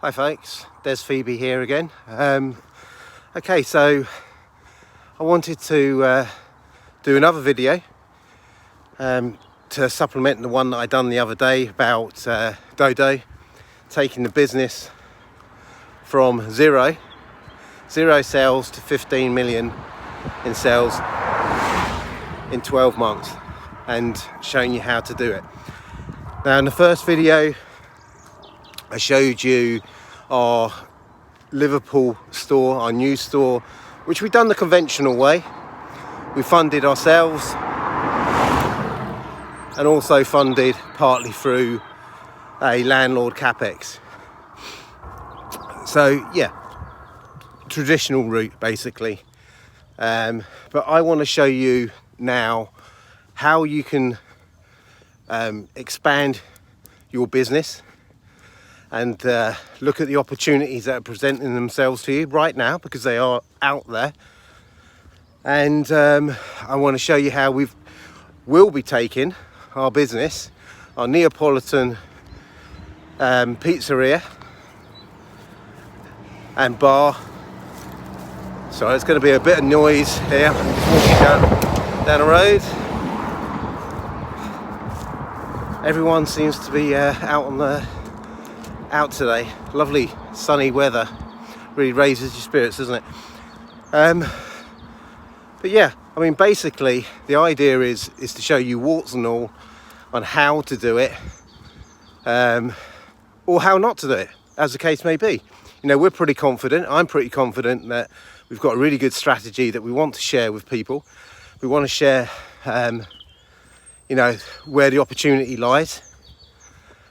Hi folks, Des Phoebe here again. Okay, so I wanted to do another video to supplement the one that I done the other day about Dough Dough taking the business from zero sales to 15 million in sales in 12 months and showing you how to do it. Now in the first video I showed you our Liverpool store, our new store, which we've done the conventional way. We funded ourselves and also funded partly through a landlord capex. So yeah, traditional route basically. But I want to show you now how you can expand your business and look at the opportunities that are presenting themselves to you right now, because they are out there. And I want to show you how we'll be taking our business, our Neapolitan pizzeria and bar. So it's going to be a bit of noise here. I'm just walking down the road. Everyone seems to be out today. Lovely sunny weather really raises your spirits, doesn't it? But yeah, I mean, basically the idea is to show you warts and all on how to do it, or how not to do it, as the case may be. You know, we're pretty confident. I'm pretty confident that we've got a really good strategy that we want to share with people. We want to share you know, where the opportunity lies,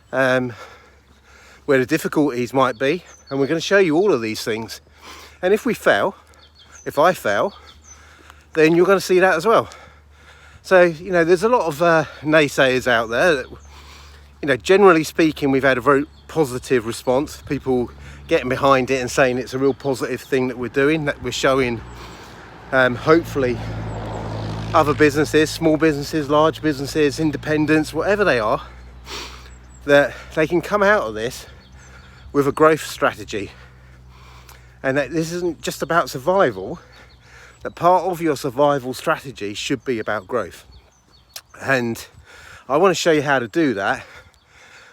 where the difficulties might be, and we're going to show you all of these things. And if I fail, then you're going to see that as well. So, you know, there's a lot of naysayers out there that, you know, generally speaking, we've had a very positive response. People getting behind it and saying it's a real positive thing that we're doing, that we're showing hopefully other businesses, small businesses, large businesses, independents, whatever they are, that they can come out of this with a growth strategy, and that this isn't just about survival, that part of your survival strategy should be about growth. And I want to show you how to do that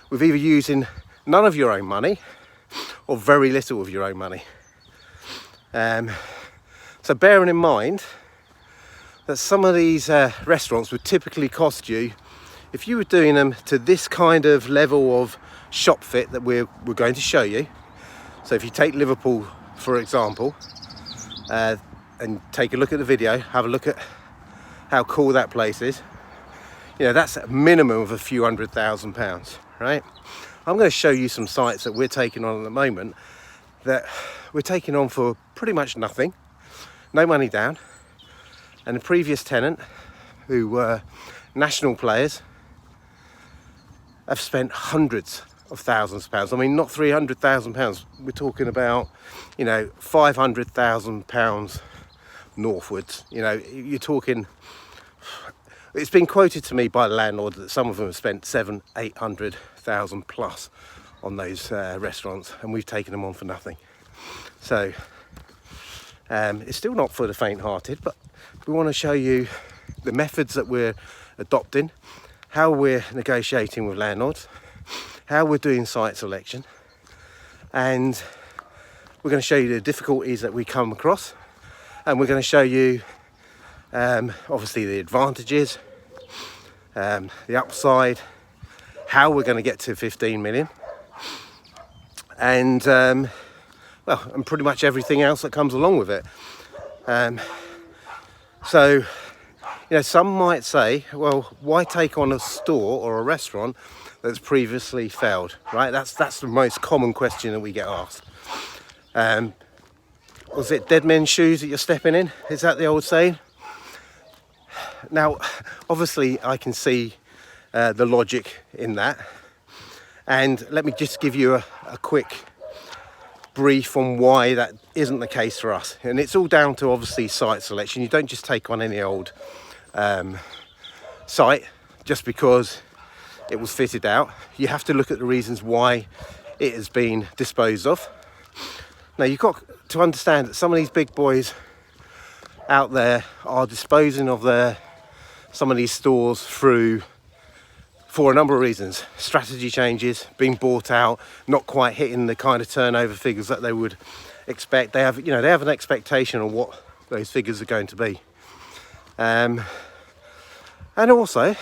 with either using none of your own money or very little of your own money. So bearing in mind that some of these restaurants would typically cost you, if you were doing them to this kind of level of shop fit that we're going to show you. So if you take Liverpool for example, and take a look at the video, have a look at how cool that place is, you know, that's a minimum of a few £100,000, right? I'm going to show you some sites that we're taking on at the moment that we're taking on for pretty much nothing, no money down. And the previous tenant, who were national players, have spent hundreds of thousands of pounds. I mean, not £300,000. We're talking about, you know, £500,000 northwards. You know, you're talking. It's been quoted to me by the landlord that some of them have spent £700,000-800,000 plus on those restaurants, and we've taken them on for nothing. So it's still not for the faint-hearted, but we want to show you the methods that we're adopting, how we're negotiating with landlords, how we're doing site selection, and we're going to show you the difficulties that we come across, and we're going to show you obviously the advantages, the upside, how we're going to get to 15 million, and well, and pretty much everything else that comes along with it. So, you know, some might say, well, why take on a store or a restaurant that's previously failed, right? That's the most common question that we get asked. Was it dead men's shoes that you're stepping in? Is that the old saying? Now, obviously, I can see the logic in that. And let me just give you a quick brief on why that isn't the case for us. And it's all down to, obviously, site selection. You don't just take on any old site just because it was fitted out. You have to look at the reasons why it has been disposed of. Now you've got to understand that some of these big boys out there are disposing of some of these stores for a number of reasons. Strategy changes, being bought out, not quite hitting the kind of turnover figures that they would expect. They have an expectation on what those figures are going to be. And also,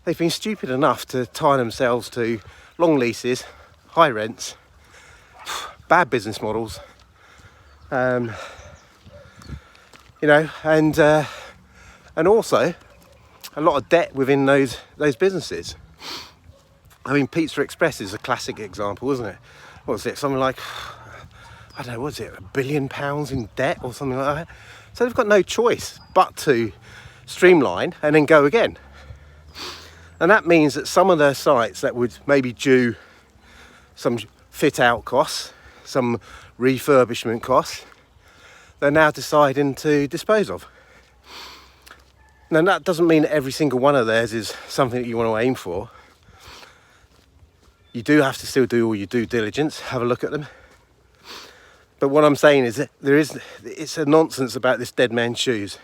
they've been stupid enough to tie themselves to long leases, high rents, bad business models, and also a lot of debt within those businesses. I mean, Pizza Express is a classic example, isn't it? What was it? Something like, I don't know, what was it, £1 billion in debt or something like that? So they've got no choice but to streamline and then go again. And that means that some of their sites that would maybe due some fit out costs, some refurbishment costs, they're now deciding to dispose of. Now that doesn't mean that every single one of theirs is something that you want to aim for. You do have to still do all your due diligence, have a look at them. But what I'm saying is that it's a nonsense about this dead man's shoes.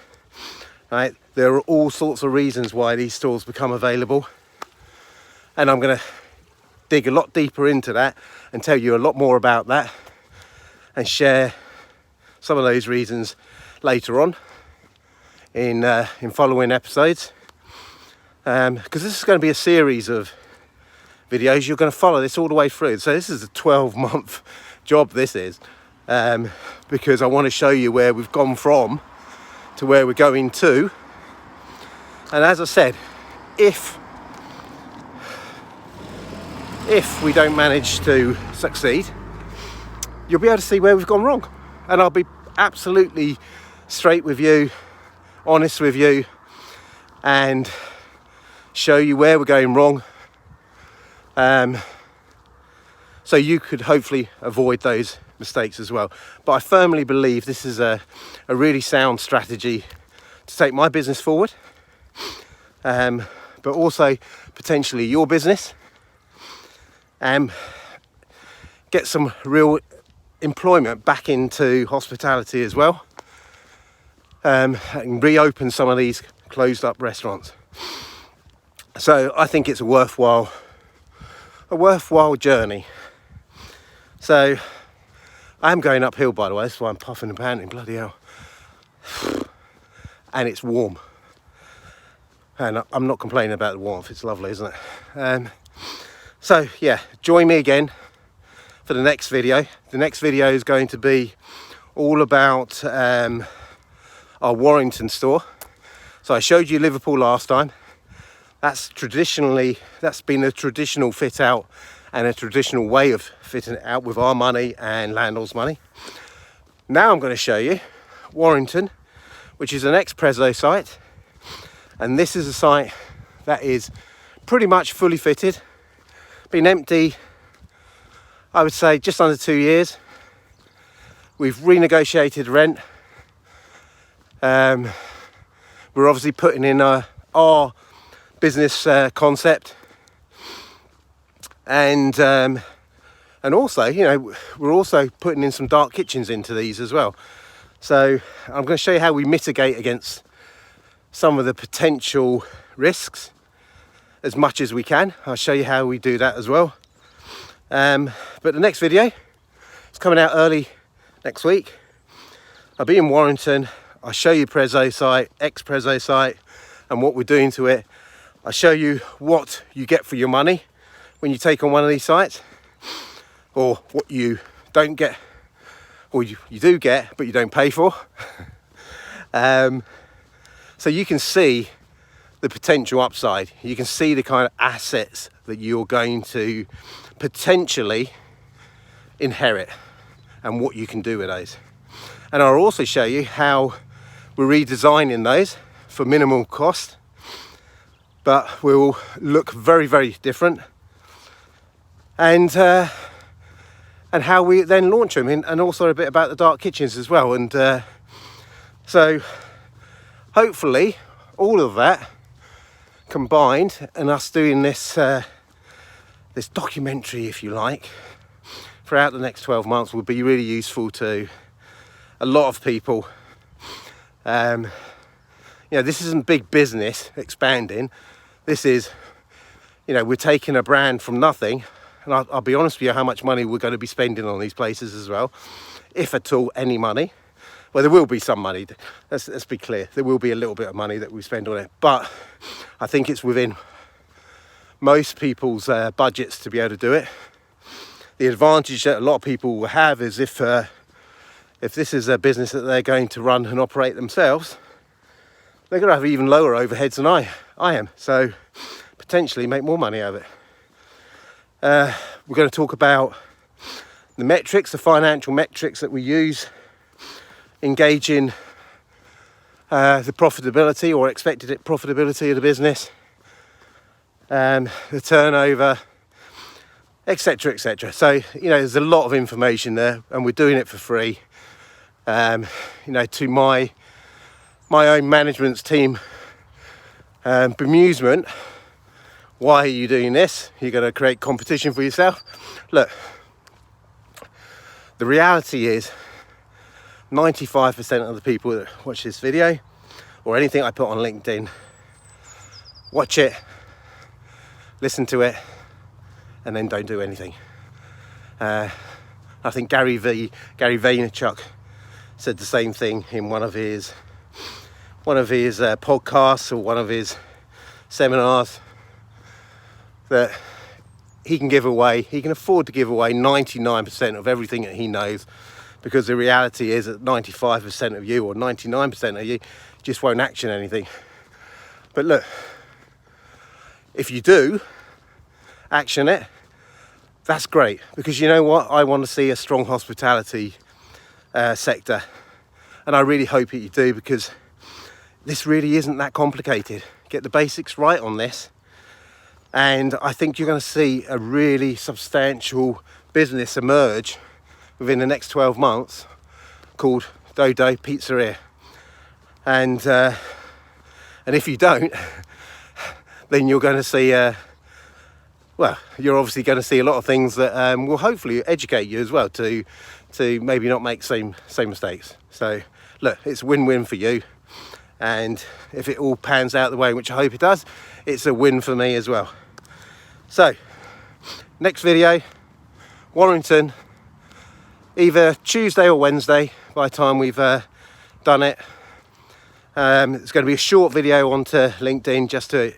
Right? There are all sorts of reasons why these stores become available. And I'm going to dig a lot deeper into that and tell you a lot more about that and share some of those reasons later on in following episodes, because this is going to be a series of videos. You're going to follow this all the way through. So this is a 12-month job, this is, because I want to show you where we've gone from to where we're going to. And as I said, if we don't manage to succeed, you'll be able to see where we've gone wrong, and I'll be absolutely straight with you, honest with you, and show you where we're going wrong, so you could hopefully avoid those mistakes as well. But I firmly believe this is a really sound strategy to take my business forward, but also potentially your business, and get some real employment back into hospitality as well. And reopen some of these closed up restaurants. So I think it's a worthwhile journey. So I am going uphill, by the way, that's why I'm puffing and panting, bloody hell. And it's warm. And I'm not complaining about the warmth, it's lovely, isn't it? So yeah, join me again for the next video. The next video is going to be all about our Warrington store. So I showed you Liverpool last time. That's been a traditional fit out and a traditional way of fitting it out with our money and landlord's money. Now I'm going to show you Warrington, which is an ex-Prezzo site, and this is a site that is pretty much fully fitted, been empty, I would say just under 2 years. We've renegotiated rent. We're obviously putting in our business concept, and also, we're also putting in some dark kitchens into these as well. So I'm going to show you how we mitigate against some of the potential risks as much as we can. I'll show you how we do that as well. But the next video is coming out early next week. I'll be in Warrington. I'll show you Prezzo site, ex-Prezzo site, and what we're doing to it. I'll show you what you get for your money when you take on one of these sites, or what you don't get, or you do get but you don't pay for. So you can see the potential upside. You can see the kind of assets that you're going to potentially inherit and what you can do with those. And I'll also show you how we're redesigning those for minimal cost, but will look very, very different. And how we then launch them, and also a bit about the dark kitchens as well. And so hopefully all of that combined, and us doing this this documentary, if you like, throughout the next 12 months will be really useful to a lot of people. This isn't big business expanding. This is, we're taking a brand from nothing, and I'll be honest with you how much money we're going to be spending on these places as well, if at all any money. Well, there will be some money, let's be clear, there will be a little bit of money that we spend on it, but I think it's within most people's budgets to be able to do it. The advantage that a lot of people will have is if this is a business that they're going to run and operate themselves, they're going to have even lower overheads than I am, so potentially make more money out of it. We're going to talk about the metrics, the financial metrics that we use, engaging the profitability or expected profitability of the business, the turnover, etc, etc. So there's a lot of information there, and we're doing it for free. To my own management's team bemusement. Why are you doing this? You're going to create competition for yourself? Look, the reality is 95% of the people that watch this video or anything I put on LinkedIn watch it, listen to it, and then don't do anything. I think Gary Vaynerchuk said the same thing in one of his podcasts or one of his seminars, that he can afford to give away 99% of everything that he knows, because the reality is that 95% of you or 99% of you just won't action anything. But look, if you do action it, that's great, because you know what? I want to see a strong hospitality sector, and I really hope that you do, because this really isn't that complicated. Get the basics right on this, and I think you're going to see a really substantial business emerge within the next 12 months called Dough Dough Pizzeria. And if you don't, then you're going to see you're obviously going to see a lot of things that will hopefully educate you as well to maybe not make same mistakes. So look, it's a win-win for you, and if it all pans out the way, which I hope it does, it's a win for me as well. So next video, Warrington, either Tuesday or Wednesday by the time we've done it. It's going to be a short video onto LinkedIn just to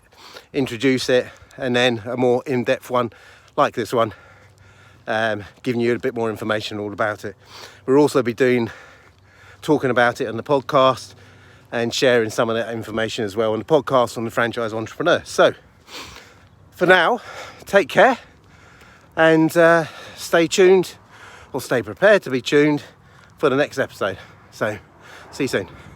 introduce it, and then a more in-depth one like this one, giving you a bit more information all about it. We'll also be talking about it on the podcast and sharing some of that information as well on the podcast on the franchise entrepreneur. So for now, take care, and stay tuned, or stay prepared to be tuned for the next episode. So see you soon.